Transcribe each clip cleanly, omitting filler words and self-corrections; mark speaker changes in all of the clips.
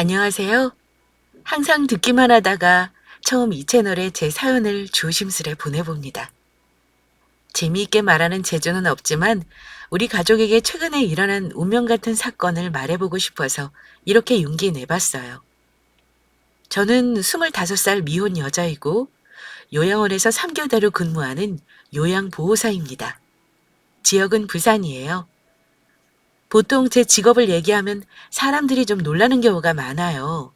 Speaker 1: 안녕하세요. 항상 듣기만 하다가 처음 이 채널에 제 사연을 조심스레 보내봅니다. 재미있게 말하는 재주는 없지만 우리 가족에게 최근에 일어난 운명 같은 사건을 말해보고 싶어서 이렇게 용기 내봤어요. 저는 25살 미혼 여자이고 요양원에서 3교대로 근무하는 요양보호사입니다. 지역은 부산이에요. 보통 제 직업을 얘기하면 사람들이 좀 놀라는 경우가 많아요.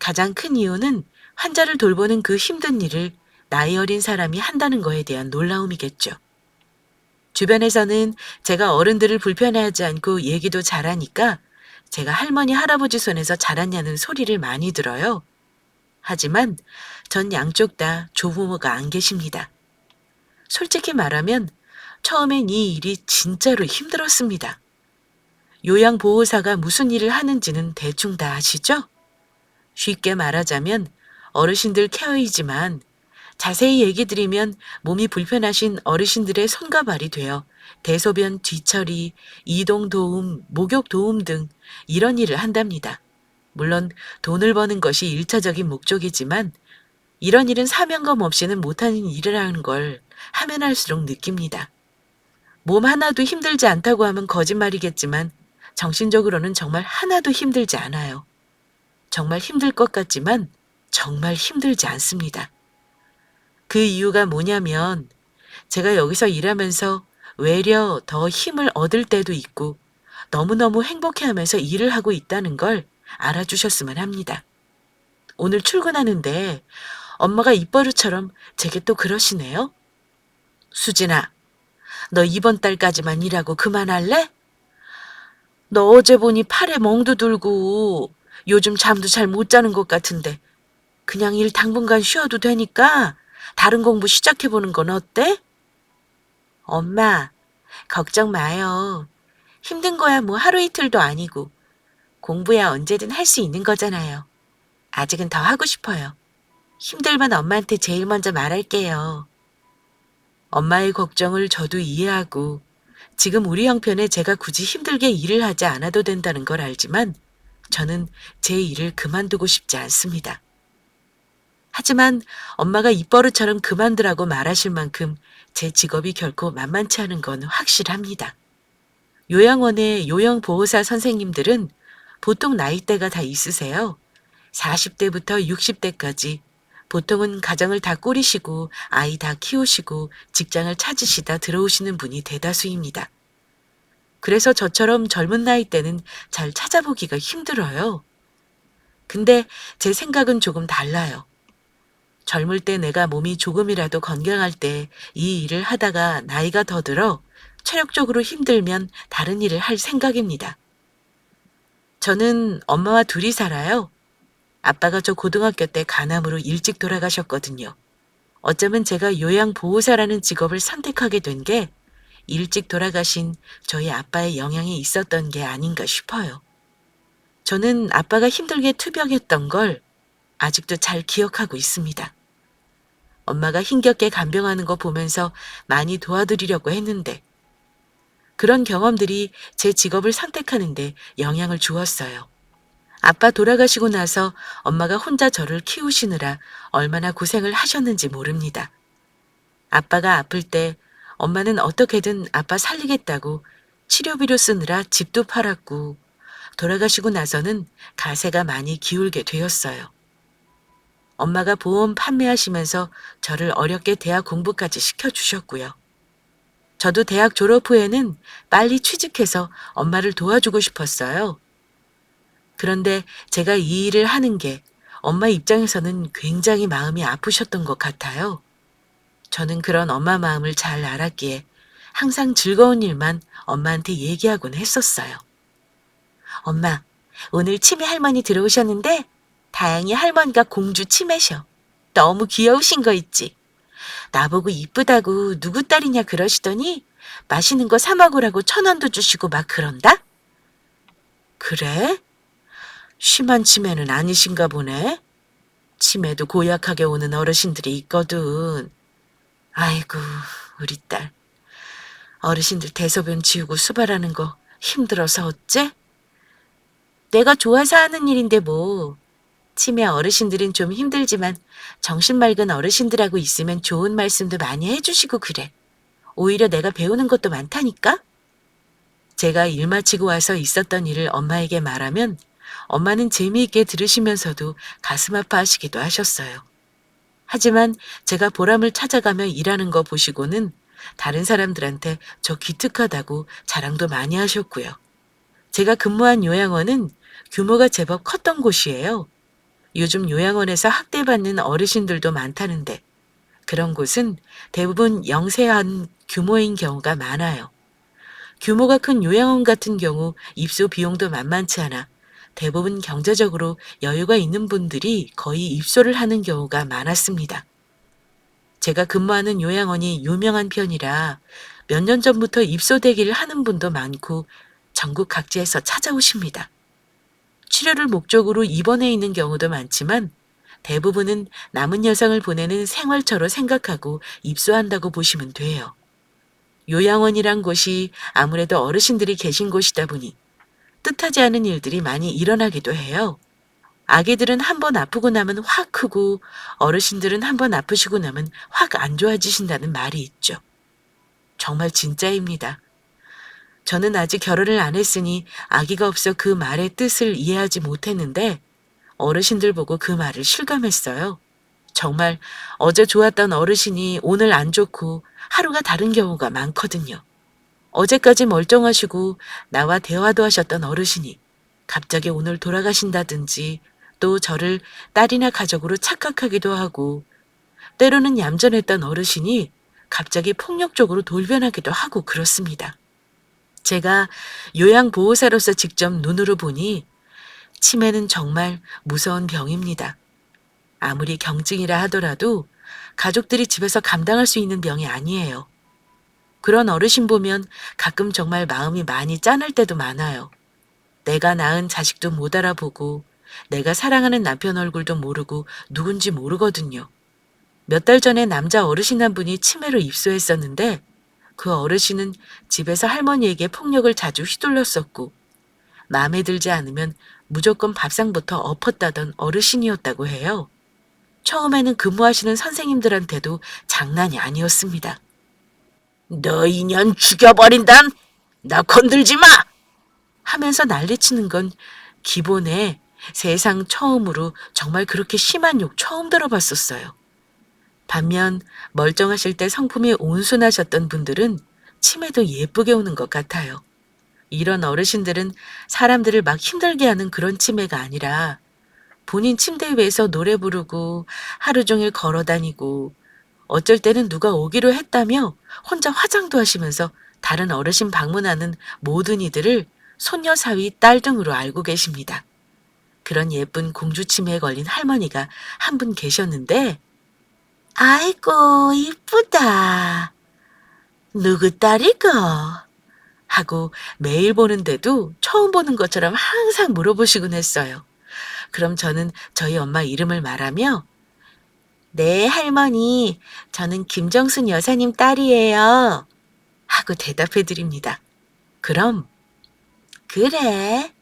Speaker 1: 가장 큰 이유는 환자를 돌보는 그 힘든 일을 나이 어린 사람이 한다는 거에 대한 놀라움이겠죠. 주변에서는 제가 어른들을 불편해하지 않고 얘기도 잘하니까 제가 할머니, 할아버지 손에서 자랐냐는 소리를 많이 들어요. 하지만 전 양쪽 다 조부모가 안 계십니다. 솔직히 말하면 처음엔 이 일이 진짜로 힘들었습니다. 요양보호사가 무슨 일을 하는지는 대충 다 아시죠? 쉽게 말하자면 어르신들 케어이지만 자세히 얘기 드리면 몸이 불편하신 어르신들의 손과 발이 되어 대소변 뒤처리, 이동 도움, 목욕 도움 등 이런 일을 한답니다. 물론 돈을 버는 것이 일차적인 목적이지만 이런 일은 사명감 없이는 못하는 일이라는 걸 하면 할수록 느낍니다. 몸 하나도 힘들지 않다고 하면 거짓말이겠지만 정신적으로는 정말 하나도 힘들지 않아요. 정말 힘들 것 같지만 정말 힘들지 않습니다. 그 이유가 뭐냐면 제가 여기서 일하면서 외려 더 힘을 얻을 때도 있고 너무너무 행복해하면서 일을 하고 있다는 걸 알아주셨으면 합니다. 오늘 출근하는데 엄마가 입버릇처럼 제게 또 그러시네요. 수진아, 너 이번 달까지만 일하고 그만할래? 너 어제 보니 팔에 멍도 들고 요즘 잠도 잘 못 자는 것 같은데 그냥 일 당분간 쉬어도 되니까 다른 공부 시작해보는 건 어때? 엄마, 걱정 마요. 힘든 거야 뭐 하루 이틀도 아니고 공부야 언제든 할 수 있는 거잖아요. 아직은 더 하고 싶어요. 힘들면 엄마한테 제일 먼저 말할게요. 엄마의 걱정을 저도 이해하고 지금 우리 형편에 제가 굳이 힘들게 일을 하지 않아도 된다는 걸 알지만 저는 제 일을 그만두고 싶지 않습니다. 하지만 엄마가 입버릇처럼 그만두라고 말하실 만큼 제 직업이 결코 만만치 않은 건 확실합니다. 요양원의 요양보호사 선생님들은 보통 나이대가 다 있으세요. 40대부터 60대까지 보통은 가정을 다 꾸리시고 아이 다 키우시고 직장을 찾으시다 들어오시는 분이 대다수입니다. 그래서 저처럼 젊은 나이대는 잘 찾아보기가 힘들어요. 근데 제 생각은 조금 달라요. 젊을 때 내가 몸이 조금이라도 건강할 때 이 일을 하다가 나이가 더 들어 체력적으로 힘들면 다른 일을 할 생각입니다. 저는 엄마와 둘이 살아요. 아빠가 저 고등학교 때 간암으로 일찍 돌아가셨거든요. 어쩌면 제가 요양보호사라는 직업을 선택하게 된 게 일찍 돌아가신 저희 아빠의 영향이 있었던 게 아닌가 싶어요. 저는 아빠가 힘들게 투병했던 걸 아직도 잘 기억하고 있습니다. 엄마가 힘겹게 간병하는 거 보면서 많이 도와드리려고 했는데 그런 경험들이 제 직업을 선택하는데 영향을 주었어요. 아빠 돌아가시고 나서 엄마가 혼자 저를 키우시느라 얼마나 고생을 하셨는지 모릅니다. 아빠가 아플 때 엄마는 어떻게든 아빠 살리겠다고 치료비로 쓰느라 집도 팔았고 돌아가시고 나서는 가세가 많이 기울게 되었어요. 엄마가 보험 판매하시면서 저를 어렵게 대학 공부까지 시켜주셨고요. 저도 대학 졸업 후에는 빨리 취직해서 엄마를 도와주고 싶었어요. 그런데 제가 이 일을 하는 게 엄마 입장에서는 굉장히 마음이 아프셨던 것 같아요. 저는 그런 엄마 마음을 잘 알았기에 항상 즐거운 일만 엄마한테 얘기하곤 했었어요. 엄마, 오늘 치매 할머니 들어오셨는데 다행히 할머니가 공주 치매셔. 너무 귀여우신 거 있지? 나보고 이쁘다고 누구 딸이냐 그러시더니 맛있는 거 사 먹으라고 1,000원도 주시고 막 그런다? 그래? 심한 치매는 아니신가 보네. 치매도 고약하게 오는 어르신들이 있거든. 아이고, 우리 딸. 어르신들 대소변 지우고 수발하는 거 힘들어서 어째? 내가 좋아서 하는 일인데 뭐. 치매 어르신들은 좀 힘들지만 정신 맑은 어르신들하고 있으면 좋은 말씀도 많이 해주시고 그래. 오히려 내가 배우는 것도 많다니까? 제가 일 마치고 와서 있었던 일을 엄마에게 말하면 엄마는 재미있게 들으시면서도 가슴 아파하시기도 하셨어요. 하지만 제가 보람을 찾아가며 일하는 거 보시고는 다른 사람들한테 저 기특하다고 자랑도 많이 하셨고요. 제가 근무한 요양원은 규모가 제법 컸던 곳이에요. 요즘 요양원에서 학대받는 어르신들도 많다는데 그런 곳은 대부분 영세한 규모인 경우가 많아요. 규모가 큰 요양원 같은 경우 입소 비용도 만만치 않아 대부분 경제적으로 여유가 있는 분들이 거의 입소를 하는 경우가 많았습니다. 제가 근무하는 요양원이 유명한 편이라 몇 년 전부터 입소대기를 하는 분도 많고 전국 각지에서 찾아오십니다. 치료를 목적으로 입원해 있는 경우도 많지만 대부분은 남은 여성을 보내는 생활처로 생각하고 입소한다고 보시면 돼요. 요양원이란 곳이 아무래도 어르신들이 계신 곳이다 보니 뜻하지 않은 일들이 많이 일어나기도 해요. 아기들은 한 번 아프고 나면 확 크고 어르신들은 한 번 아프시고 나면 확 안 좋아지신다는 말이 있죠. 정말 진짜입니다. 저는 아직 결혼을 안 했으니 아기가 없어 그 말의 뜻을 이해하지 못했는데 어르신들 보고 그 말을 실감했어요. 정말 어제 좋았던 어르신이 오늘 안 좋고 하루가 다른 경우가 많거든요. 어제까지 멀쩡하시고 나와 대화도 하셨던 어르신이 갑자기 오늘 돌아가신다든지 또 저를 딸이나 가족으로 착각하기도 하고 때로는 얌전했던 어르신이 갑자기 폭력적으로 돌변하기도 하고 그렇습니다. 제가 요양보호사로서 직접 눈으로 보니 치매는 정말 무서운 병입니다. 아무리 경증이라 하더라도 가족들이 집에서 감당할 수 있는 병이 아니에요. 그런 어르신 보면 가끔 정말 마음이 많이 짠할 때도 많아요. 내가 낳은 자식도 못 알아보고 내가 사랑하는 남편 얼굴도 모르고 누군지 모르거든요. 몇 달 전에 남자 어르신 한 분이 치매로 입소했었는데 그 어르신은 집에서 할머니에게 폭력을 자주 휘둘렀었고 마음에 들지 않으면 무조건 밥상부터 엎었다던 어르신이었다고 해요. 처음에는 근무하시는 선생님들한테도 장난이 아니었습니다. 너 인연 죽여버린단! 나 건들지 마! 하면서 난리치는 건 기본에 세상 처음으로 정말 그렇게 심한 욕 처음 들어봤었어요. 반면 멀쩡하실 때 성품이 온순하셨던 분들은 치매도 예쁘게 오는 것 같아요. 이런 어르신들은 사람들을 막 힘들게 하는 그런 치매가 아니라 본인 침대 위에서 노래 부르고 하루 종일 걸어 다니고 어쩔 때는 누가 오기로 했다며 혼자 화장도 하시면서 다른 어르신 방문하는 모든 이들을 손녀 사위 딸 등으로 알고 계십니다. 그런 예쁜 공주 치매에 걸린 할머니가 한 분 계셨는데 아이고 이쁘다. 누구 딸이고? 하고 매일 보는데도 처음 보는 것처럼 항상 물어보시곤 했어요. 그럼 저는 저희 엄마 이름을 말하며 네 할머니 저는 김정순 여사님 딸이에요. 하고 대답해 드립니다. 그럼 그래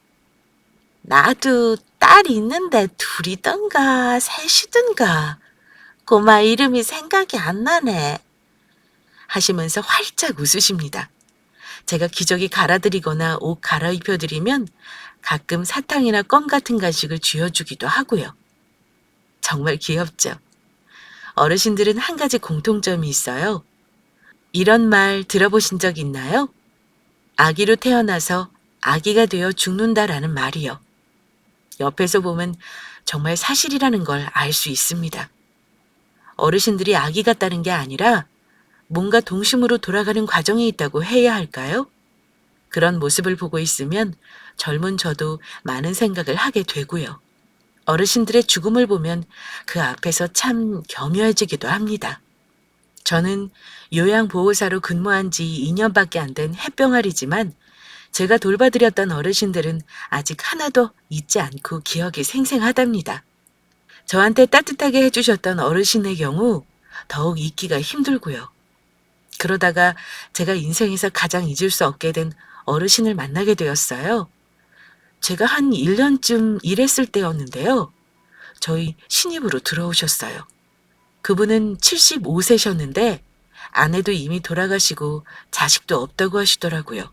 Speaker 1: 나도 딸 있는데 둘이던가 셋이던가 꼬마 이름이 생각이 안 나네 하시면서 활짝 웃으십니다. 제가 기저귀 갈아드리거나 옷 갈아입혀드리면 가끔 사탕이나 껌 같은 간식을 쥐어주기도 하고요. 정말 귀엽죠? 어르신들은 한 가지 공통점이 있어요. 이런 말 들어보신 적 있나요? 아기로 태어나서 아기가 되어 죽는다라는 말이요. 옆에서 보면 정말 사실이라는 걸 알 수 있습니다. 어르신들이 아기 같다는 게 아니라 뭔가 동심으로 돌아가는 과정이 있다고 해야 할까요? 그런 모습을 보고 있으면 젊은 저도 많은 생각을 하게 되고요. 어르신들의 죽음을 보면 그 앞에서 참 겸허해지기도 합니다. 저는 요양보호사로 근무한 지 2년밖에 안 된 햇병아리지만 제가 돌봐드렸던 어르신들은 아직 하나도 잊지 않고 기억이 생생하답니다. 저한테 따뜻하게 해주셨던 어르신의 경우 더욱 잊기가 힘들고요. 그러다가 제가 인생에서 가장 잊을 수 없게 된 어르신을 만나게 되었어요. 제가 한 1년쯤 일했을 때였는데요. 저희 신입으로 들어오셨어요. 그분은 75세셨는데 아내도 이미 돌아가시고 자식도 없다고 하시더라고요.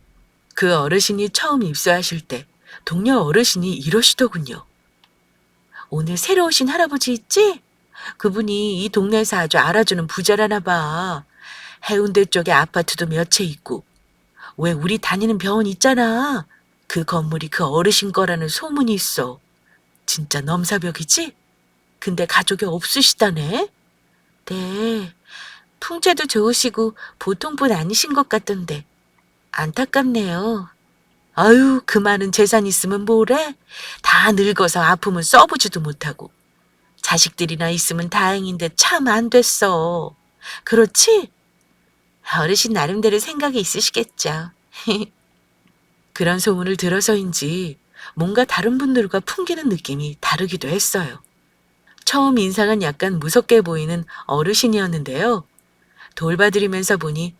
Speaker 1: 그 어르신이 처음 입사하실 때 동료 어르신이 이러시더군요. 오늘 새로 오신 할아버지 있지? 그분이 이 동네에서 아주 알아주는 부자라나 봐. 해운대 쪽에 아파트도 몇 채 있고. 왜 우리 다니는 병원 있잖아. 그 건물이 그 어르신 거라는 소문이 있어. 진짜 넘사벽이지? 근데 가족이 없으시다네? 네. 풍채도 좋으시고 보통 분 아니신 것 같던데. 안타깝네요. 아유, 그 많은 재산 있으면 뭐래? 다 늙어서 아프면 써보지도 못하고. 자식들이나 있으면 다행인데 참 안 됐어. 그렇지? 어르신 나름대로 생각이 있으시겠죠. 그런 소문을 들어서인지 뭔가 다른 분들과 풍기는 느낌이 다르기도 했어요. 처음 인상은 약간 무섭게 보이는 어르신이었는데요. 돌봐드리면서 보니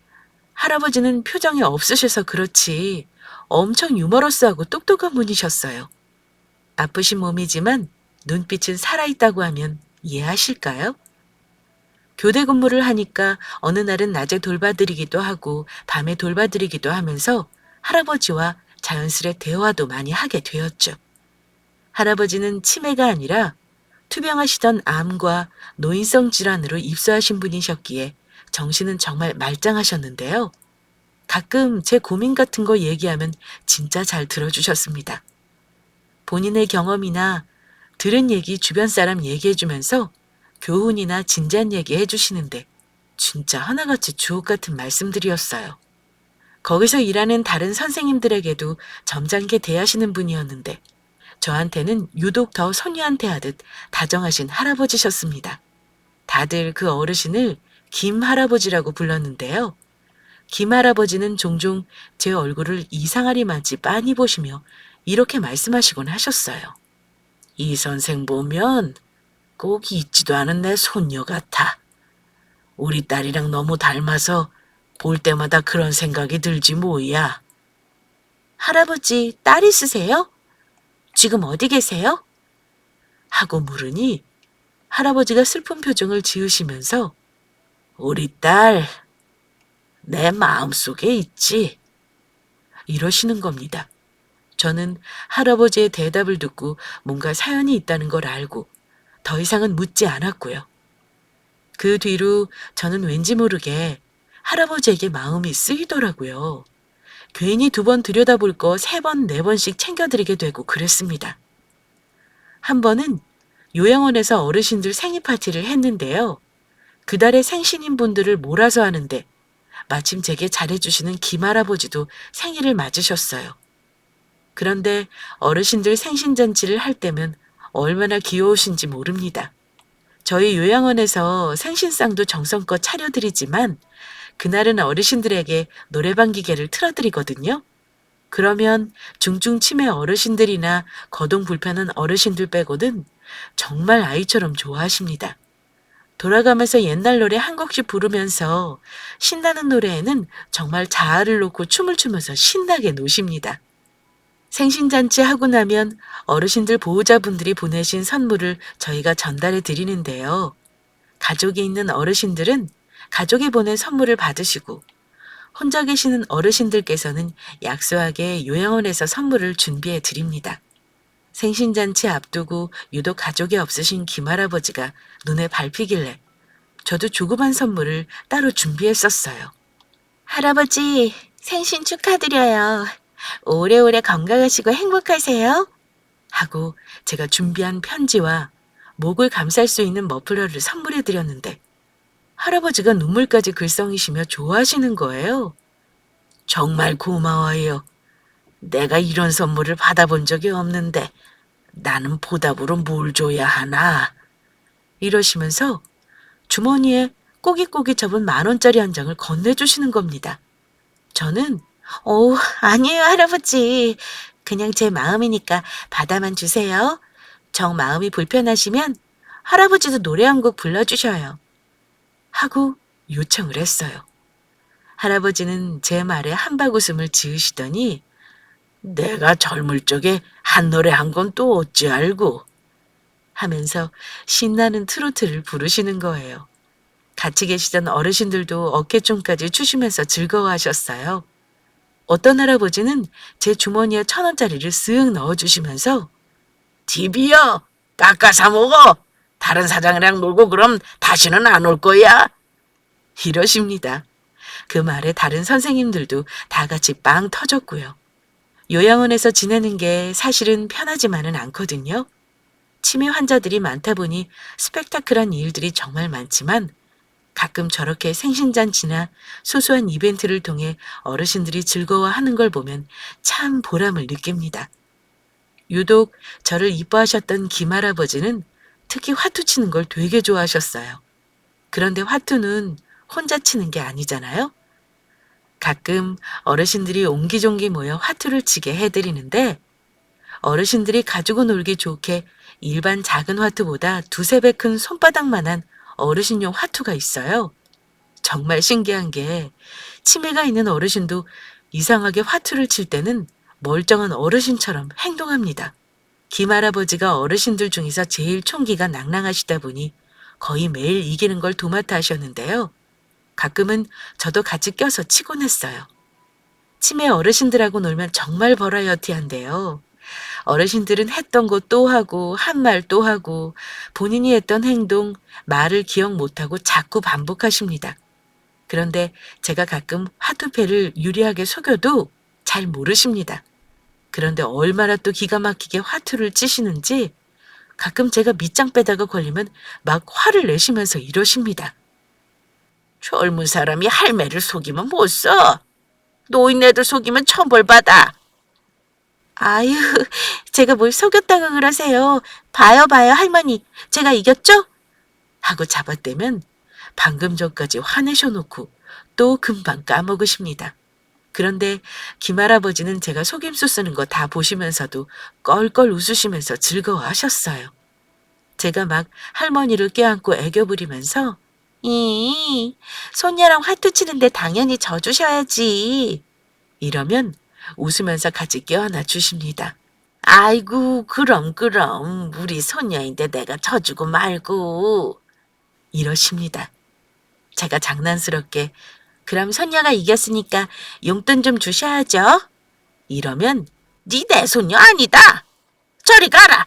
Speaker 1: 할아버지는 표정이 없으셔서 그렇지 엄청 유머러스하고 똑똑한 분이셨어요. 아프신 몸이지만 눈빛은 살아있다고 하면 이해하실까요? 교대 근무를 하니까 어느 날은 낮에 돌봐드리기도 하고 밤에 돌봐드리기도 하면서 할아버지와 자연스레 대화도 많이 하게 되었죠. 할아버지는 치매가 아니라 투병하시던 암과 노인성 질환으로 입소하신 분이셨기에 정신은 정말 말짱하셨는데요. 가끔 제 고민 같은 거 얘기하면 진짜 잘 들어주셨습니다. 본인의 경험이나 들은 얘기 주변 사람 얘기해주면서 교훈이나 진지한 얘기 해주시는데 진짜 하나같이 주옥 같은 말씀들이었어요. 거기서 일하는 다른 선생님들에게도 점잖게 대하시는 분이었는데 저한테는 유독 더 손녀한테 하듯 다정하신 할아버지셨습니다. 다들 그 어르신을 김 할아버지라고 불렀는데요. 김 할아버지는 종종 제 얼굴을 이상하리 마치 빤히 보시며 이렇게 말씀하시곤 하셨어요. 이 선생 보면 꼭 잊지도 않은 내 손녀 같아. 우리 딸이랑 너무 닮아서 볼 때마다 그런 생각이 들지 뭐야. 할아버지, 딸 있으세요? 지금 어디 계세요? 하고 물으니 할아버지가 슬픈 표정을 지으시면서 우리 딸, 내 마음속에 있지. 이러시는 겁니다. 저는 할아버지의 대답을 듣고 뭔가 사연이 있다는 걸 알고 더 이상은 묻지 않았고요. 그 뒤로 저는 왠지 모르게 할아버지에게 마음이 쓰이더라고요. 괜히 2번 들여다볼 거 3번, 4번씩 챙겨드리게 되고 그랬습니다. 한 번은 요양원에서 어르신들 생일 파티를 했는데요. 그달에 생신인 분들을 몰아서 하는데 마침 제게 잘해주시는 김할아버지도 생일을 맞으셨어요. 그런데 어르신들 생신잔치를 할 때면 얼마나 귀여우신지 모릅니다. 저희 요양원에서 생신상도 정성껏 차려드리지만 그날은 어르신들에게 노래방 기계를 틀어드리거든요. 그러면 중증 치매 어르신들이나 거동 불편한 어르신들 빼고는 정말 아이처럼 좋아하십니다. 돌아가면서 옛날 노래 한 곡씩 부르면서 신나는 노래에는 정말 자아를 놓고 춤을 추면서 신나게 노십니다. 생신잔치 하고 나면 어르신들 보호자분들이 보내신 선물을 저희가 전달해 드리는데요. 가족이 있는 어르신들은 가족이 보낸 선물을 받으시고 혼자 계시는 어르신들께서는 약소하게 요양원에서 선물을 준비해 드립니다. 생신잔치 앞두고 유독 가족이 없으신 김할아버지가 눈에 밟히길래 저도 조그만 선물을 따로 준비했었어요. 할아버지, 생신 축하드려요. 오래오래 건강하시고 행복하세요. 하고 제가 준비한 편지와 목을 감쌀 수 있는 머플러를 선물해 드렸는데 할아버지가 눈물까지 글썽이시며 좋아하시는 거예요. 정말 고마워요. 내가 이런 선물을 받아본 적이 없는데 나는 보답으로 뭘 줘야 하나? 이러시면서 주머니에 꼬깃꼬깃 접은 10,000원짜리 한 장을 건네주시는 겁니다. 저는 아니에요, 할아버지. 그냥 제 마음이니까 받아만 주세요. 정 마음이 불편하시면 할아버지도 노래 한 곡 불러주셔요. 하고 요청을 했어요. 할아버지는 제 말에 한박 웃음을 지으시더니 내가 젊을 적에 한 노래 한 건 또 어찌 알고 하면서 신나는 트로트를 부르시는 거예요. 같이 계시던 어르신들도 어깨춤까지 추시면서 즐거워하셨어요. 어떤 할아버지는 제 주머니에 1,000원짜리를 쓱 넣어주시면서 디비야, 깎아서 먹어. 다른 사장이랑 놀고 그럼 다시는 안 올 거야. 이러십니다. 그 말에 다른 선생님들도 다 같이 빵 터졌고요. 요양원에서 지내는 게 사실은 편하지만은 않거든요. 치매 환자들이 많다 보니 스펙타클한 일들이 정말 많지만 가끔 저렇게 생신잔치나 소소한 이벤트를 통해 어르신들이 즐거워하는 걸 보면 참 보람을 느낍니다. 유독 저를 이뻐하셨던 김할아버지는 특히 화투 치는 걸 되게 좋아하셨어요. 그런데 화투는 혼자 치는 게 아니잖아요. 가끔 어르신들이 옹기종기 모여 화투를 치게 해드리는데 어르신들이 가지고 놀기 좋게 일반 작은 화투보다 두세 배 큰 손바닥만한 어르신용 화투가 있어요. 정말 신기한 게 치매가 있는 어르신도 이상하게 화투를 칠 때는 멀쩡한 어르신처럼 행동합니다. 김할아버지가 어르신들 중에서 제일 총기가 낭낭하시다 보니 거의 매일 이기는 걸 도맡아 하셨는데요. 가끔은 저도 같이 껴서 치곤 했어요. 치매 어르신들하고 놀면 정말 버라이어티한데요. 어르신들은 했던 거 또 하고 한 말 또 하고 본인이 했던 행동, 말을 기억 못하고 자꾸 반복하십니다. 그런데 제가 가끔 화투패를 유리하게 속여도 잘 모르십니다. 그런데 얼마나 또 기가 막히게 화투를 치시는지 가끔 제가 밑장 빼다가 걸리면 막 화를 내시면서 이러십니다. 젊은 사람이 할매를 속이면 못 써. 노인네들 속이면 천벌받아. 아유, 제가 뭘 속였다고 그러세요. 봐요, 봐요, 할머니. 제가 이겼죠? 하고 잡아떼면 방금 전까지 화내셔놓고 또 금방 까먹으십니다. 그런데 김할아버지는 제가 속임수 쓰는 거 다 보시면서도 껄껄 웃으시면서 즐거워하셨어요. 제가 막 할머니를 껴안고 애교 부리면서 손녀랑 화투 치는데 당연히 져주셔야지. 이러면 웃으면서 같이 껴안아 주십니다. 아이고, 그럼 우리 손녀인데 내가 져주고 말고 이러십니다. 제가 장난스럽게 그럼 손녀가 이겼으니까 용돈 좀 주셔야죠. 이러면 네 내 손녀 아니다. 저리 가라.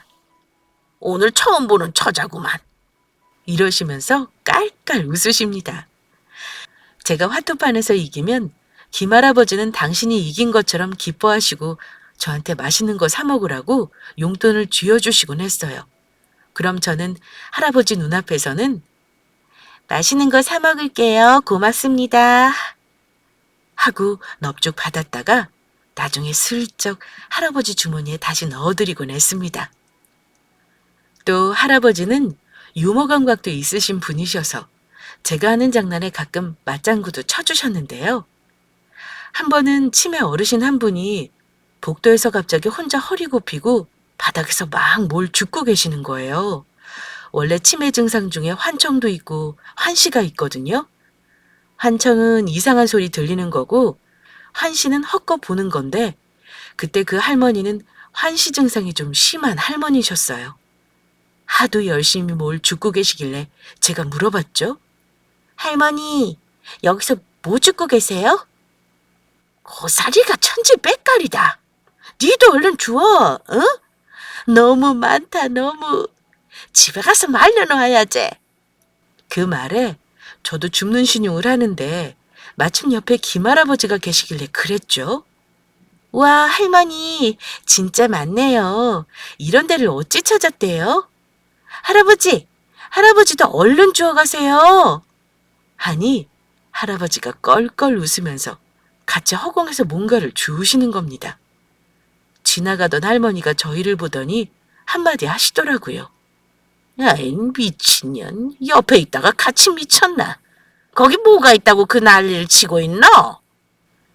Speaker 1: 오늘 처음 보는 처자구만. 이러시면서 깔깔 웃으십니다. 제가 화투판에서 이기면 김할아버지는 당신이 이긴 것처럼 기뻐하시고 저한테 맛있는 거 사 먹으라고 용돈을 쥐어주시곤 했어요. 그럼 저는 할아버지 눈앞에서는 맛있는 거 사 먹을게요. 고맙습니다. 하고 넙죽 받았다가 나중에 슬쩍 할아버지 주머니에 다시 넣어드리곤 했습니다. 또 할아버지는 유머 감각도 있으신 분이셔서 제가 하는 장난에 가끔 맞장구도 쳐주셨는데요. 한 번은 치매 어르신 한 분이 복도에서 갑자기 혼자 허리 굽히고 바닥에서 막 뭘 줍고 계시는 거예요. 원래 치매 증상 중에 환청도 있고 환시가 있거든요. 환청은 이상한 소리 들리는 거고 환시는 헛것 보는 건데 그때 그 할머니는 환시 증상이 좀 심한 할머니셨어요. 하도 열심히 뭘 줍고 계시길래 제가 물어봤죠. 할머니, 여기서 뭐 줍고 계세요? 고사리가 천지백갈이다. 니도 얼른 주워, 응? 너무 많다, 너무. 집에 가서 말려놓아야지. 그 말에 저도 줍는 신용을 하는데 마침 옆에 김할아버지가 계시길래 그랬죠. 와, 할머니, 진짜 많네요. 이런 데를 어찌 찾았대요? 할아버지, 할아버지도 얼른 주워가세요. 하니 할아버지가 껄껄 웃으면서 같이 허공에서 뭔가를 주우시는 겁니다. 지나가던 할머니가 저희를 보더니 한마디 하시더라고요. 아이, 미친년. 옆에 있다가 같이 미쳤나? 거기 뭐가 있다고 그 난리를 치고 있노?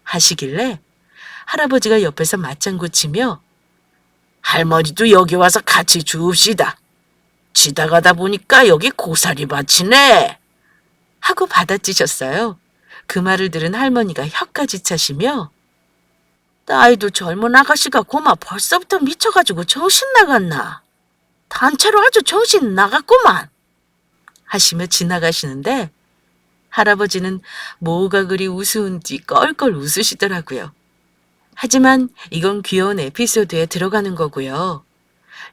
Speaker 1: 하시길래 할아버지가 옆에서 맞장구 치며 할머니도 여기 와서 같이 주웁시다. 지나가다 보니까 여기 고사리 밭이네. 하고 받아치셨어요. 그 말을 들은 할머니가 혀까지 차시며 나이도 젊은 아가씨가 고마 벌써부터 미쳐가지고 정신 나갔나? 단체로 아주 정신 나갔구만. 하시며 지나가시는데 할아버지는 뭐가 그리 우스운지 껄껄 웃으시더라고요. 하지만 이건 귀여운 에피소드에 들어가는 거고요.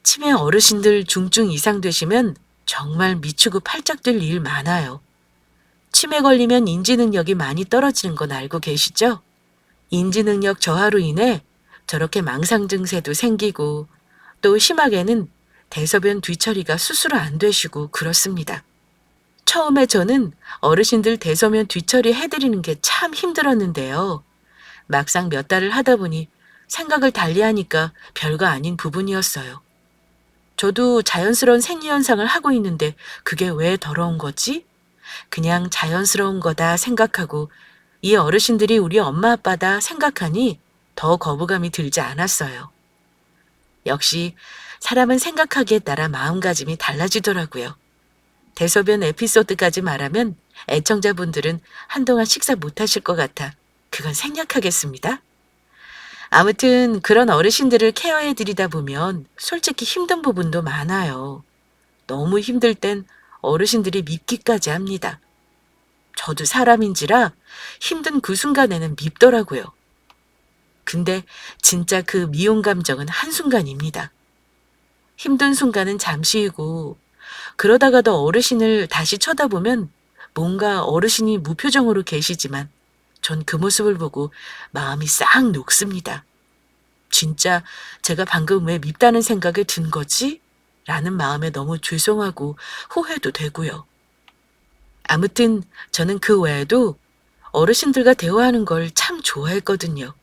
Speaker 1: 치매 어르신들 중증 이상 되시면 정말 미치고 팔짝 뛸 일 많아요. 치매 걸리면 인지 능력이 많이 떨어지는 건 알고 계시죠? 인지 능력 저하로 인해 저렇게 망상 증세도 생기고 또 심하게는 대소변 뒤처리가 스스로 안 되시고 그렇습니다. 처음에 저는 어르신들 대소변 뒤처리 해드리는 게 참 힘들었는데요. 막상 몇 달을 하다 보니 생각을 달리하니까 별거 아닌 부분이었어요. 저도 자연스러운 생리현상을 하고 있는데 그게 왜 더러운 거지? 그냥 자연스러운 거다 생각하고 이 어르신들이 우리 엄마 아빠다 생각하니 더 거부감이 들지 않았어요. 역시 사람은 생각하기에 따라 마음가짐이 달라지더라고요. 대소변 에피소드까지 말하면 애청자분들은 한동안 식사 못하실 것 같아 그건 생략하겠습니다. 아무튼 그런 어르신들을 케어해드리다 보면 솔직히 힘든 부분도 많아요. 너무 힘들 땐 어르신들이 밉기까지 합니다. 저도 사람인지라 힘든 그 순간에는 밉더라고요. 근데 진짜 그 미움 감정은 한순간입니다. 힘든 순간은 잠시이고 그러다가도 어르신을 다시 쳐다보면 뭔가 어르신이 무표정으로 계시지만 전 그 모습을 보고 마음이 싹 녹습니다. 진짜 제가 방금 왜 밉다는 생각에 든 거지? 라는 마음에 너무 죄송하고 후회도 되고요. 아무튼 저는 그 외에도 어르신들과 대화하는 걸 참 좋아했거든요.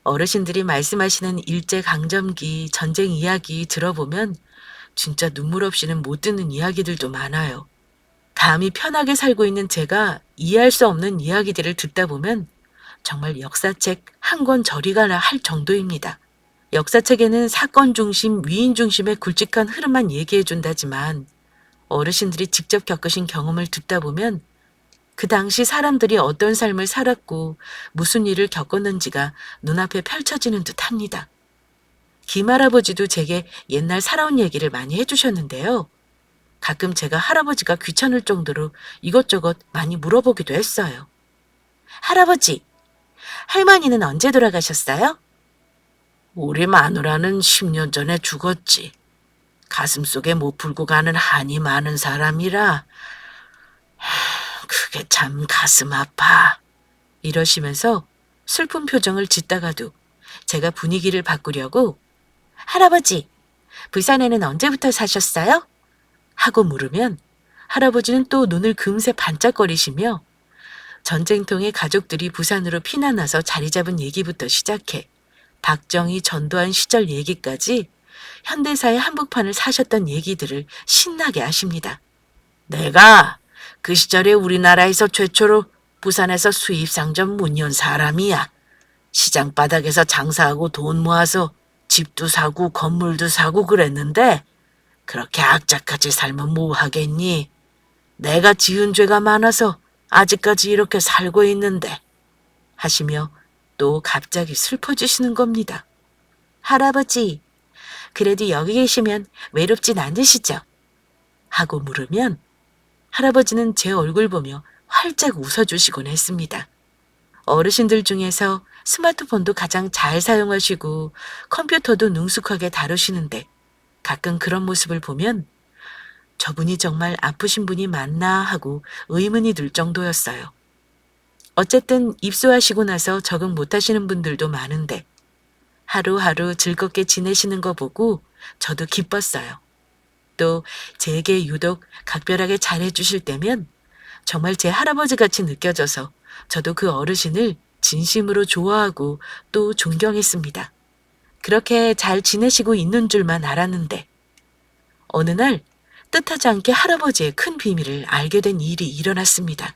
Speaker 1: 어르신들이 말씀하시는 일제강점기 전쟁 이야기 들어보면 진짜 눈물 없이는 못 듣는 이야기들도 많아요. 감히 편하게 살고 있는 제가 이해할 수 없는 이야기들을 듣다 보면 정말 역사책 한 권 저리 가라 할 정도입니다. 역사책에는 사건 중심, 위인 중심의 굵직한 흐름만 얘기해 준다지만 어르신들이 직접 겪으신 경험을 듣다 보면 그 당시 사람들이 어떤 삶을 살았고 무슨 일을 겪었는지가 눈앞에 펼쳐지는 듯 합니다. 김할아버지도 제게 옛날 살아온 얘기를 많이 해주셨는데요. 가끔 제가 할아버지가 귀찮을 정도로 이것저것 많이 물어보기도 했어요. 할아버지, 할머니는 언제 돌아가셨어요? 우리 마누라는 10년 전에 죽었지. 가슴속에 못 풀고 가는 한이 많은 사람이라 그게 참 가슴 아파. 이러시면서 슬픈 표정을 짓다가도 제가 분위기를 바꾸려고 할아버지, 부산에는 언제부터 사셨어요? 하고 물으면 할아버지는 또 눈을 금세 반짝거리시며 전쟁통에 가족들이 부산으로 피난와서 자리 잡은 얘기부터 시작해 박정희 전두환 시절 얘기까지 현대사의 한복판을 사셨던 얘기들을 신나게 하십니다. 내가 그 시절에 우리나라에서 최초로 부산에서 수입상점 문 연 사람이야. 시장 바닥에서 장사하고 돈 모아서 집도 사고 건물도 사고 그랬는데 그렇게 악착같이 살면 뭐 하겠니? 내가 지은 죄가 많아서 아직까지 이렇게 살고 있는데 하시며 또 갑자기 슬퍼지시는 겁니다. 할아버지, 그래도 여기 계시면 외롭진 않으시죠? 하고 물으면 할아버지는 제 얼굴 보며 활짝 웃어주시곤 했습니다. 어르신들 중에서 스마트폰도 가장 잘 사용하시고 컴퓨터도 능숙하게 다루시는데 가끔 그런 모습을 보면 저분이 정말 아프신 분이 맞나 하고 의문이 들 정도였어요. 어쨌든 입소하시고 나서 적응 못하시는 분들도 많은데 하루하루 즐겁게 지내시는 거 보고 저도 기뻤어요. 또 제게 유독 각별하게 잘해주실 때면 정말 제 할아버지 같이 느껴져서 저도 그 어르신을 진심으로 좋아하고 또 존경했습니다. 그렇게 잘 지내시고 있는 줄만 알았는데 어느 날 뜻하지 않게 할아버지의 큰 비밀을 알게 된 일이 일어났습니다.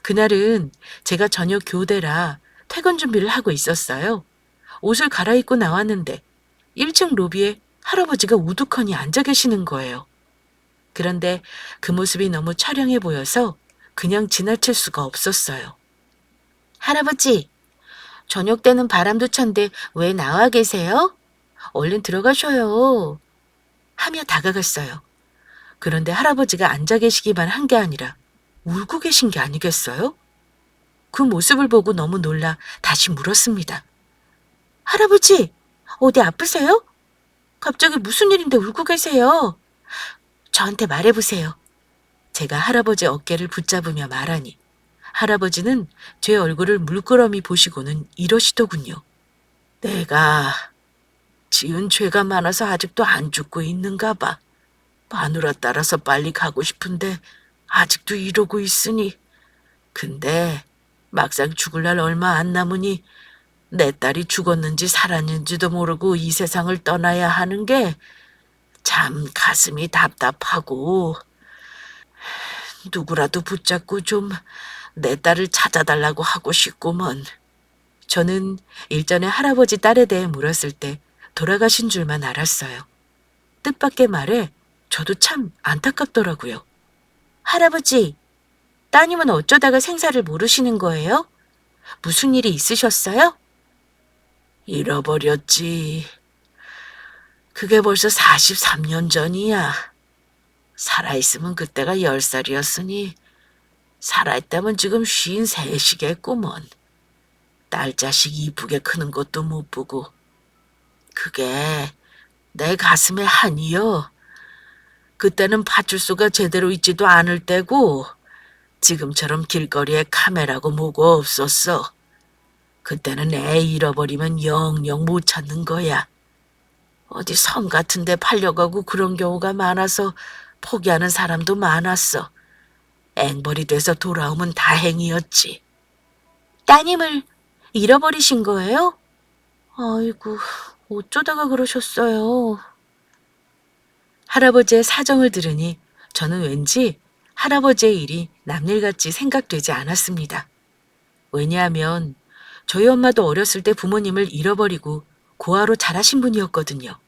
Speaker 1: 그날은 제가 저녁 교대라 퇴근 준비를 하고 있었어요. 옷을 갈아입고 나왔는데 1층 로비에 할아버지가 우두커니 앉아 계시는 거예요. 그런데 그 모습이 너무 처량해 보여서 그냥 지나칠 수가 없었어요. 할아버지, 저녁 때는 바람도 찬데 왜 나와 계세요? 얼른 들어가셔요. 하며 다가갔어요. 그런데 할아버지가 앉아 계시기만 한 게 아니라 울고 계신 게 아니겠어요? 그 모습을 보고 너무 놀라 다시 물었습니다. 할아버지, 어디 아프세요? 갑자기 무슨 일인데 울고 계세요? 저한테 말해보세요. 제가 할아버지 어깨를 붙잡으며 말하니 할아버지는 제 얼굴을 물끄러미 보시고는 이러시더군요. 내가 지은 죄가 많아서 아직도 안 죽고 있는가 봐. 마누라 따라서 빨리 가고 싶은데 아직도 이러고 있으니. 근데 막상 죽을 날 얼마 안 남으니 내 딸이 죽었는지 살았는지도 모르고 이 세상을 떠나야 하는 게 참 가슴이 답답하고 누구라도 붙잡고 좀 내 딸을 찾아달라고 하고 싶구먼. 저는 일전에 할아버지 딸에 대해 물었을 때 돌아가신 줄만 알았어요. 뜻밖의 말에 저도 참 안타깝더라고요. 할아버지, 따님은 어쩌다가 생사를 모르시는 거예요? 무슨 일이 있으셨어요? 잃어버렸지. 그게 벌써 43년 전이야. 살아있으면 그때가 10살이었으니 살아있다면 지금 53이겠구먼. 딸 자식 이쁘게 크는 것도 못 보고. 그게 내 가슴에 한이여. 그때는 파출소가 제대로 있지도 않을 때고 지금처럼 길거리에 카메라고 뭐고 없었어. 그때는 애 잃어버리면 영영 못 찾는 거야. 어디 섬 같은 데 팔려가고 그런 경우가 많아서 포기하는 사람도 많았어. 앵벌이 돼서 돌아오면 다행이었지. 따님을 잃어버리신 거예요? 아이고, 어쩌다가 그러셨어요. 할아버지의 사정을 들으니 저는 왠지 할아버지의 일이 남일같이 생각되지 않았습니다. 왜냐하면 저희 엄마도 어렸을 때 부모님을 잃어버리고 고아로 자라신 분이었거든요.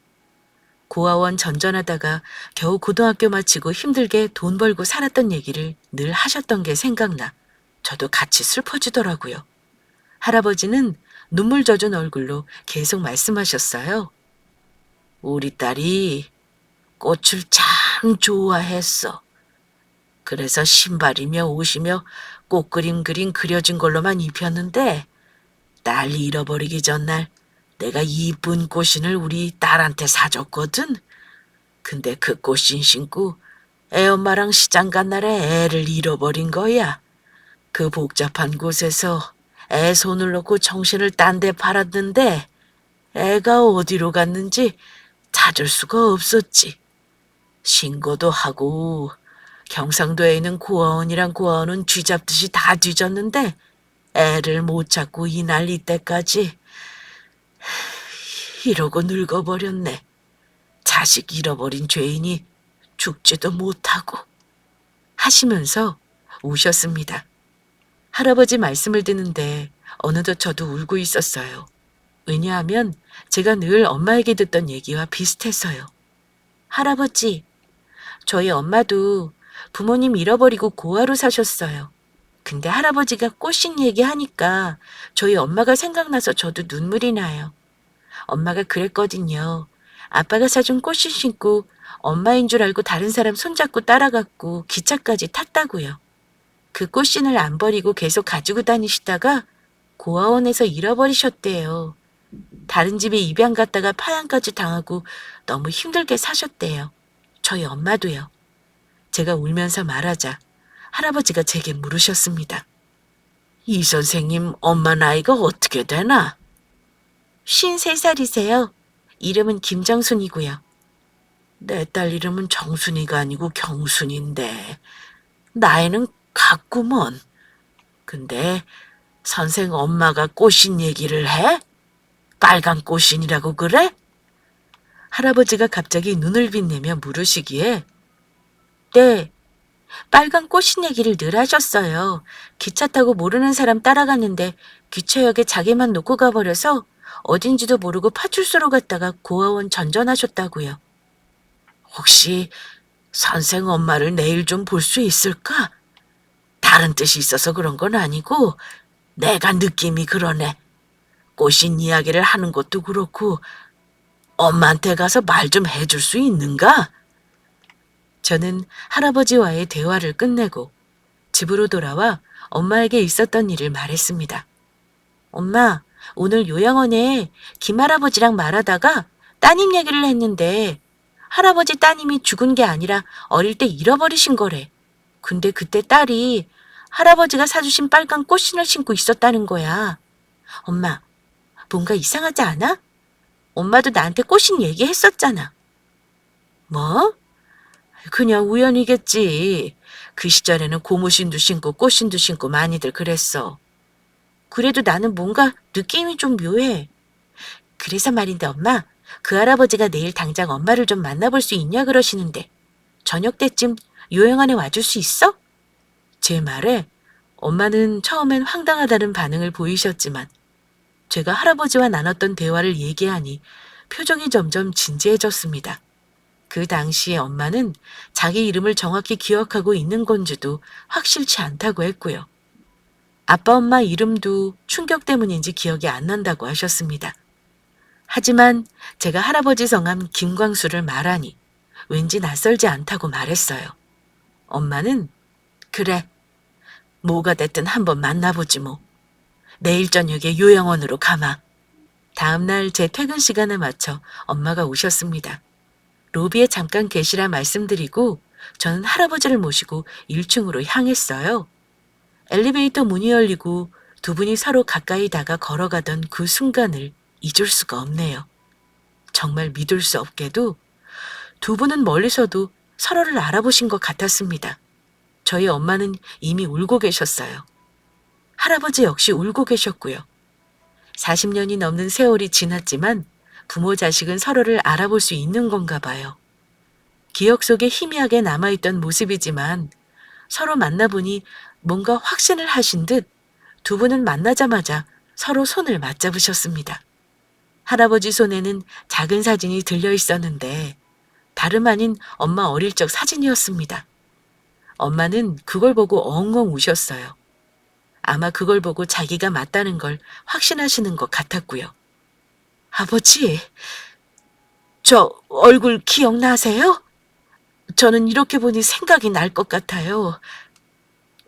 Speaker 1: 고아원 전전하다가 겨우 고등학교 마치고 힘들게 돈 벌고 살았던 얘기를 늘 하셨던 게 생각나 저도 같이 슬퍼지더라고요. 할아버지는 눈물 젖은 얼굴로 계속 말씀하셨어요. 우리 딸이 꽃을 참 좋아했어. 그래서 신발이며 옷이며 꽃그림 그려진 걸로만 입혔는데 딸 잃어버리기 전날 내가 이쁜 꽃신을 우리 딸한테 사줬거든. 근데 그 꽃신 신고 애엄마랑 시장 간 날에 애를 잃어버린 거야. 그 복잡한 곳에서 애 손을 놓고 정신을 딴 데 팔았는데 애가 어디로 갔는지 찾을 수가 없었지. 신고도 하고 경상도에 있는 고아원이랑 고아원은 쥐잡듯이 다 뒤졌는데 애를 못 찾고 이날 이때까지 이러고 늙어버렸네. 자식 잃어버린 죄인이 죽지도 못하고 하시면서 우셨습니다. 할아버지 말씀을 듣는데 어느덧 저도 울고 있었어요. 왜냐하면 제가 늘 엄마에게 듣던 얘기와 비슷해서요. 할아버지, 저희 엄마도 부모님 잃어버리고 고아로 사셨어요. 근데 할아버지가 꽃신 얘기하니까 저희 엄마가 생각나서 저도 눈물이 나요. 엄마가 그랬거든요. 아빠가 사준 꽃신 신고 엄마인 줄 알고 다른 사람 손잡고 따라갔고 기차까지 탔다고요. 그 꽃신을 안 버리고 계속 가지고 다니시다가 고아원에서 잃어버리셨대요. 다른 집에 입양 갔다가 파양까지 당하고 너무 힘들게 사셨대요. 저희 엄마도요. 제가 울면서 말하자 할아버지가 제게 물으셨습니다. 이 선생님 엄마 나이가 어떻게 되나? 53살이세요. 이름은 김정순이고요. 내 딸 이름은 정순이가 아니고 경순인데 나이는 같구먼. 근데 선생 엄마가 꽃신 얘기를 해? 빨간 꽃신이라고 그래? 할아버지가 갑자기 눈을 빛내며 물으시기에 네, 빨간 꽃신 얘기를 늘 하셨어요. 기차 타고 모르는 사람 따라갔는데 기차역에 자기만 놓고 가버려서 어딘지도 모르고 파출소로 갔다가 고아원 전전하셨다고요. 혹시 선생 엄마를 내일 좀 볼 수 있을까? 다른 뜻이 있어서 그런 건 아니고 내가 느낌이 그러네. 꽃신 이야기를 하는 것도 그렇고 엄마한테 가서 말 좀 해줄 수 있는가? 저는 할아버지와의 대화를 끝내고 집으로 돌아와 엄마에게 있었던 일을 말했습니다. 엄마, 오늘 요양원에 김할아버지랑 말하다가 따님 얘기를 했는데 할아버지 따님이 죽은 게 아니라 어릴 때 잃어버리신 거래. 근데 그때 딸이 할아버지가 사주신 빨간 꽃신을 신고 있었다는 거야. 엄마, 뭔가 이상하지 않아? 엄마도 나한테 꽃신 얘기했었잖아. 뭐? 그냥 우연이겠지. 그 시절에는 고무신도 신고 꽃신도 신고 많이들 그랬어. 그래도 나는 뭔가 느낌이 좀 묘해. 그래서 말인데 엄마, 그 할아버지가 내일 당장 엄마를 좀 만나볼 수 있냐 그러시는데 저녁 때쯤 요양원에 와줄 수 있어? 제 말에 엄마는 처음엔 황당하다는 반응을 보이셨지만 제가 할아버지와 나눴던 대화를 얘기하니 표정이 점점 진지해졌습니다. 그 당시에 엄마는 자기 이름을 정확히 기억하고 있는 건지도 확실치 않다고 했고요. 아빠 엄마 이름도 충격 때문인지 기억이 안 난다고 하셨습니다. 하지만 제가 할아버지 성함 김광수를 말하니 왠지 낯설지 않다고 말했어요. 엄마는 그래, 뭐가 됐든 한번 만나보지 뭐. 내일 저녁에 요양원으로 가마. 다음날 제 퇴근 시간에 맞춰 엄마가 오셨습니다. 로비에 잠깐 계시라 말씀드리고 저는 할아버지를 모시고 1층으로 향했어요. 엘리베이터 문이 열리고 두 분이 서로 가까이 다가 걸어가던 그 순간을 잊을 수가 없네요. 정말 믿을 수 없게도 두 분은 멀리서도 서로를 알아보신 것 같았습니다. 저희 엄마는 이미 울고 계셨어요. 할아버지 역시 울고 계셨고요. 40년이 넘는 세월이 지났지만 부모 자식은 서로를 알아볼 수 있는 건가 봐요. 기억 속에 희미하게 남아있던 모습이지만 서로 만나보니 뭔가 확신을 하신 듯 두 분은 만나자마자 서로 손을 맞잡으셨습니다. 할아버지 손에는 작은 사진이 들려 있었는데 다름 아닌 엄마 어릴 적 사진이었습니다. 엄마는 그걸 보고 엉엉 우셨어요. 아마 그걸 보고 자기가 맞다는 걸 확신하시는 것 같았고요. 아버지, 저 얼굴 기억나세요? 저는 이렇게 보니 생각이 날 것 같아요.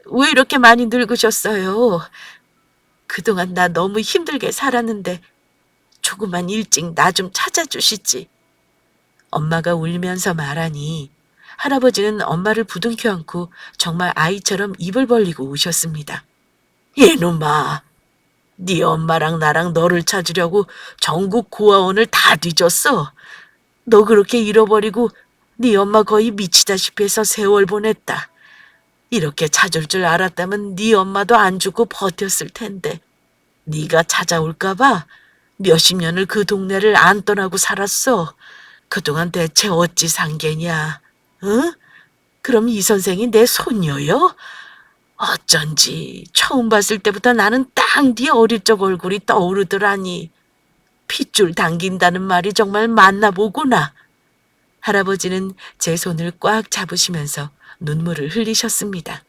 Speaker 1: 왜 이렇게 많이 늙으셨어요? 그동안 나 너무 힘들게 살았는데 조금만 일찍 나 좀 찾아주시지. 엄마가 울면서 말하니 할아버지는 엄마를 부둥켜 안고 정말 아이처럼 입을 벌리고 우셨습니다. 이놈아, 네 엄마랑 나랑 너를 찾으려고 전국 고아원을 다 뒤졌어. 너 그렇게 잃어버리고 네 엄마 거의 미치다시피 해서 세월 보냈다. 이렇게 찾을 줄 알았다면 네 엄마도 안 죽고 버텼을 텐데 네가 찾아올까 봐 몇십 년을 그 동네를 안 떠나고 살았어. 그동안 대체 어찌 산 게냐? 응? 그럼 이 선생이 내 손녀요? 어쩐지 처음 봤을 때부터 나는 딱 네 어릴 적 얼굴이 떠오르더라니. 핏줄 당긴다는 말이 정말 맞나 보구나. 할아버지는 제 손을 꽉 잡으시면서 눈물을 흘리셨습니다.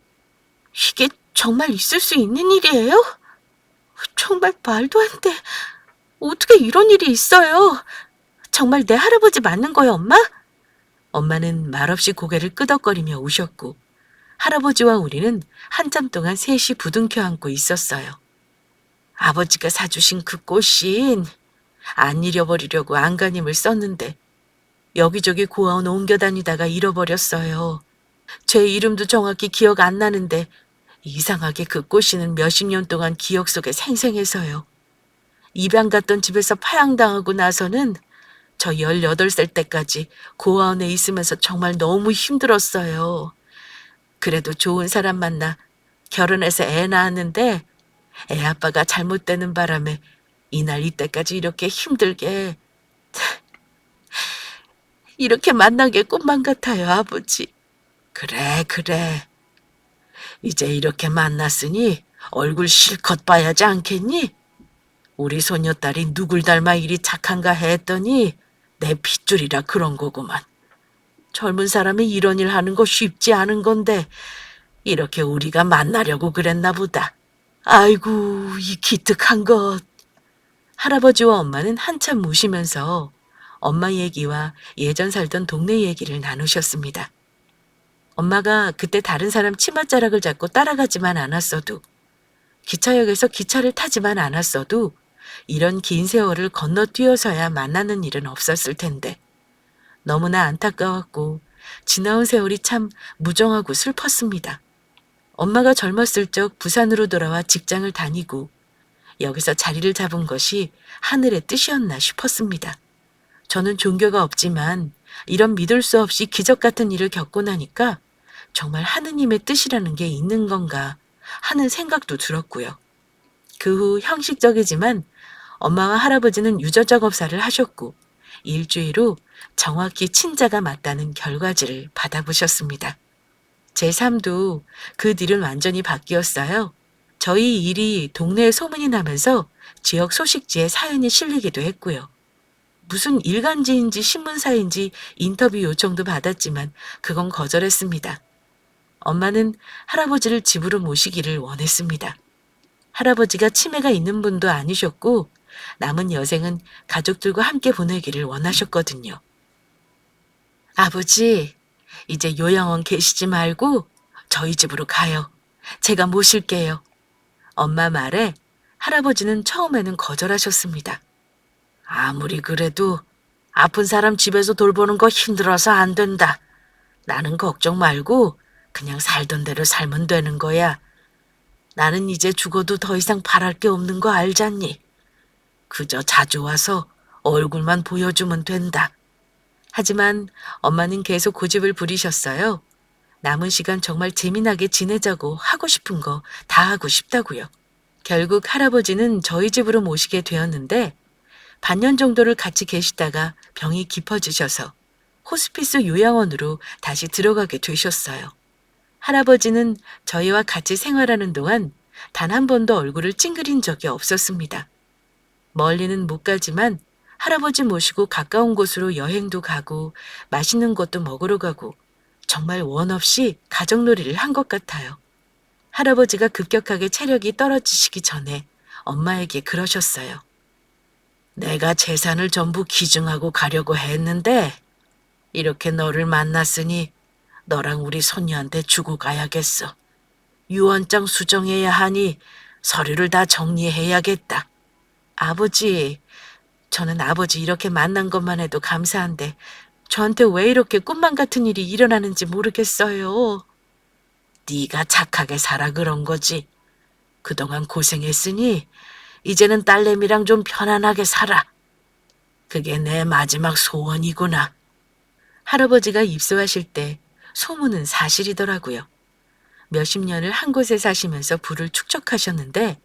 Speaker 1: 이게 정말 있을 수 있는 일이에요? 정말 말도 안 돼. 어떻게 이런 일이 있어요? 정말 내 할아버지 맞는 거예요, 엄마? 엄마는 말없이 고개를 끄덕거리며 우셨고 할아버지와 우리는 한참 동안 셋이 부둥켜 안고 있었어요. 아버지가 사주신 그 꽃신 안 잃어버리려고 안간힘을 썼는데 여기저기 고아원 옮겨 다니다가 잃어버렸어요. 제 이름도 정확히 기억 안 나는데 이상하게 그 꽃신은 몇십 년 동안 기억 속에 생생해서요. 입양 갔던 집에서 파양당하고 나서는 저 18살 때까지 고아원에 있으면서 정말 너무 힘들었어요. 그래도 좋은 사람 만나 결혼해서 애 낳았는데 애 아빠가 잘못되는 바람에 이날 이때까지 이렇게 힘들게 이렇게 만나게 꿈만 같아요, 아버지. 그래, 그래. 이제 이렇게 만났으니 얼굴 실컷 봐야지 않겠니? 우리 소녀딸이 누굴 닮아 이리 착한가 했더니 내 핏줄이라 그런 거구만. 젊은 사람이 이런 일 하는 거 쉽지 않은 건데 이렇게 우리가 만나려고 그랬나 보다. 아이고, 이 기특한 것. 할아버지와 엄마는 한참 우시면서 엄마 얘기와 예전 살던 동네 얘기를 나누셨습니다. 엄마가 그때 다른 사람 치맛자락을 잡고 따라가지만 않았어도, 기차역에서 기차를 타지만 않았어도 이런 긴 세월을 건너뛰어서야 만나는 일은 없었을 텐데 너무나 안타까웠고 지나온 세월이 참 무정하고 슬펐습니다. 엄마가 젊었을 적 부산으로 돌아와 직장을 다니고 여기서 자리를 잡은 것이 하늘의 뜻이었나 싶었습니다. 저는 종교가 없지만 이런 믿을 수 없이 기적 같은 일을 겪고 나니까 정말 하느님의 뜻이라는 게 있는 건가 하는 생각도 들었고요. 그 후 형식적이지만 엄마와 할아버지는 유전작업사를 하셨고 일주일 후 정확히 친자가 맞다는 결과지를 받아보셨습니다. 제 삶도 그 뒤는 완전히 바뀌었어요. 저희 일이 동네에 소문이 나면서 지역 소식지에 사연이 실리기도 했고요. 무슨 일간지인지 신문사인지 인터뷰 요청도 받았지만 그건 거절했습니다. 엄마는 할아버지를 집으로 모시기를 원했습니다. 할아버지가 치매가 있는 분도 아니셨고 남은 여생은 가족들과 함께 보내기를 원하셨거든요. 아버지, 이제 요양원 계시지 말고 저희 집으로 가요. 제가 모실게요. 엄마 말에 할아버지는 처음에는 거절하셨습니다. 아무리 그래도 아픈 사람 집에서 돌보는 거 힘들어서 안 된다. 나는 걱정 말고 그냥 살던 대로 살면 되는 거야. 나는 이제 죽어도 더 이상 바랄 게 없는 거 알잖니? 그저 자주 와서 얼굴만 보여주면 된다. 하지만 엄마는 계속 고집을 부리셨어요. 남은 시간 정말 재미나게 지내자고 하고 싶은 거 다 하고 싶다고요. 결국 할아버지는 저희 집으로 모시게 되었는데 반년 정도를 같이 계시다가 병이 깊어지셔서 호스피스 요양원으로 다시 들어가게 되셨어요. 할아버지는 저희와 같이 생활하는 동안 단 한 번도 얼굴을 찡그린 적이 없었습니다. 멀리는 못 가지만 할아버지 모시고 가까운 곳으로 여행도 가고 맛있는 것도 먹으러 가고 정말 원 없이 가족놀이를 한 것 같아요. 할아버지가 급격하게 체력이 떨어지시기 전에 엄마에게 그러셨어요. 내가 재산을 전부 기증하고 가려고 했는데 이렇게 너를 만났으니 너랑 우리 손녀한테 주고 가야겠어. 유언장 수정해야 하니 서류를 다 정리해야겠다. 아버지, 저는 아버지 이렇게 만난 것만 해도 감사한데 저한테 왜 이렇게 꿈만 같은 일이 일어나는지 모르겠어요. 네가 착하게 살아 그런 거지. 그동안 고생했으니 이제는 딸내미랑 좀 편안하게 살아. 그게 내 마지막 소원이구나. 할아버지가 입소하실 때 소문은 사실이더라고요. 몇십 년을 한 곳에 사시면서 부를 축적하셨는데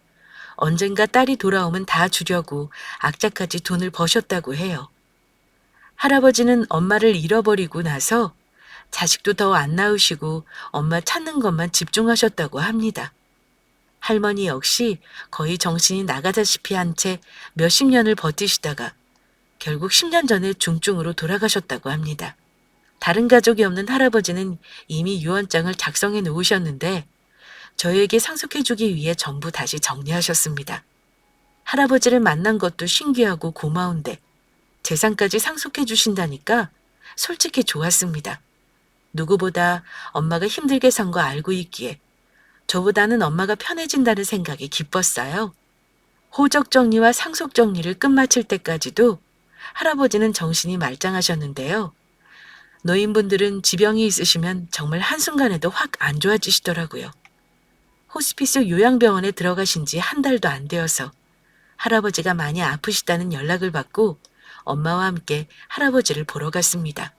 Speaker 1: 언젠가 딸이 돌아오면 다 주려고 악착같이 돈을 버셨다고 해요. 할아버지는 엄마를 잃어버리고 나서 자식도 더 안 낳으시고 엄마 찾는 것만 집중하셨다고 합니다. 할머니 역시 거의 정신이 나가다시피 한 채 몇십 년을 버티시다가 결국 10년 전에 중증으로 돌아가셨다고 합니다. 다른 가족이 없는 할아버지는 이미 유언장을 작성해 놓으셨는데 저에게 상속해주기 위해 전부 다시 정리하셨습니다. 할아버지를 만난 것도 신기하고 고마운데 재산까지 상속해 주신다니까 솔직히 좋았습니다. 누구보다 엄마가 힘들게 산 거 알고 있기에 저보다는 엄마가 편해진다는 생각이 기뻤어요. 호적 정리와 상속 정리를 끝마칠 때까지도 할아버지는 정신이 말짱하셨는데요. 노인분들은 지병이 있으시면 정말 한순간에도 확 안 좋아지시더라고요. 호스피스 요양병원에 들어가신 지 한 달도 안 되어서 할아버지가 많이 아프시다는 연락을 받고 엄마와 함께 할아버지를 보러 갔습니다.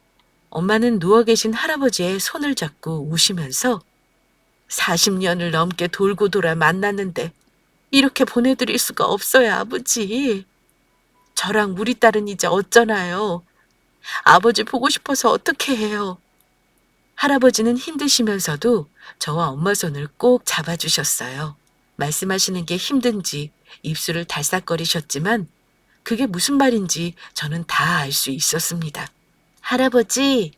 Speaker 1: 엄마는 누워 계신 할아버지의 손을 잡고 우시면서 40년을 넘게 돌고 돌아 만났는데 이렇게 보내드릴 수가 없어요, 아버지. 저랑 우리 딸은 이제 어쩌나요? 아버지 보고 싶어서 어떻게 해요? 할아버지는 힘드시면서도 저와 엄마 손을 꼭 잡아주셨어요. 말씀하시는 게 힘든지 입술을 달싹거리셨지만 그게 무슨 말인지 저는 다 알 수 있었습니다. 할아버지,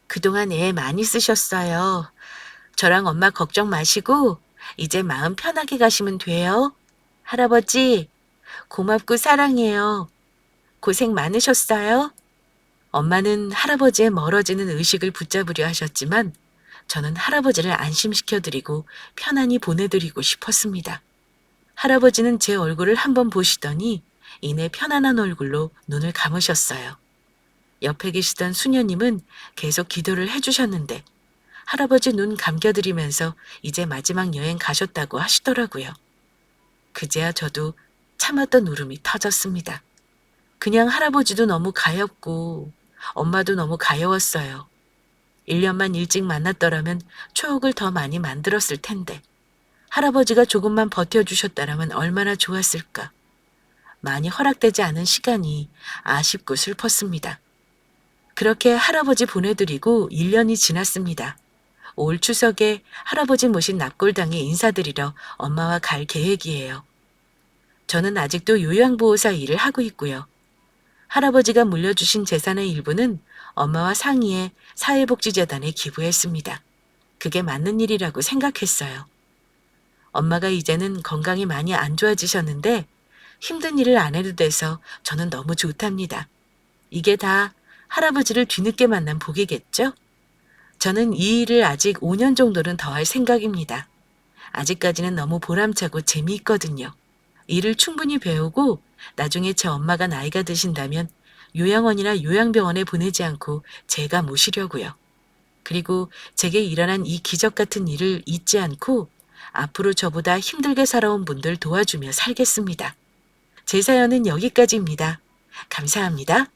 Speaker 1: 그동안 애 많이 쓰셨어요. 저랑 엄마 걱정 마시고 이제 마음 편하게 가시면 돼요. 할아버지, 고맙고 사랑해요. 고생 많으셨어요. 엄마는 할아버지의 멀어지는 의식을 붙잡으려 하셨지만 저는 할아버지를 안심시켜드리고 편안히 보내드리고 싶었습니다. 할아버지는 제 얼굴을 한번 보시더니 이내 편안한 얼굴로 눈을 감으셨어요. 옆에 계시던 수녀님은 계속 기도를 해주셨는데 할아버지 눈 감겨드리면서 이제 마지막 여행 가셨다고 하시더라고요. 그제야 저도 참았던 울음이 터졌습니다. 그냥 할아버지도 너무 가엾고 엄마도 너무 가여웠어요. 1년만 일찍 만났더라면 추억을 더 많이 만들었을 텐데 할아버지가 조금만 버텨주셨다라면 얼마나 좋았을까. 많이 허락되지 않은 시간이 아쉽고 슬펐습니다. 그렇게 할아버지 보내드리고 1년이 지났습니다. 올 추석에 할아버지 모신 납골당에 인사드리러 엄마와 갈 계획이에요. 저는 아직도 요양보호사 일을 하고 있고요. 할아버지가 물려주신 재산의 일부는 엄마와 상의해 사회복지재단에 기부했습니다. 그게 맞는 일이라고 생각했어요. 엄마가 이제는 건강이 많이 안 좋아지셨는데 힘든 일을 안 해도 돼서 저는 너무 좋답니다. 이게 다 할아버지를 뒤늦게 만난 복이겠죠? 저는 이 일을 아직 5년 정도는 더 할 생각입니다. 아직까지는 너무 보람차고 재미있거든요. 일을 충분히 배우고 나중에 제 엄마가 나이가 드신다면 요양원이나 요양병원에 보내지 않고 제가 모시려고요. 그리고 제게 일어난 이 기적 같은 일을 잊지 않고 앞으로 저보다 힘들게 살아온 분들 도와주며 살겠습니다. 제 사연은 여기까지입니다. 감사합니다.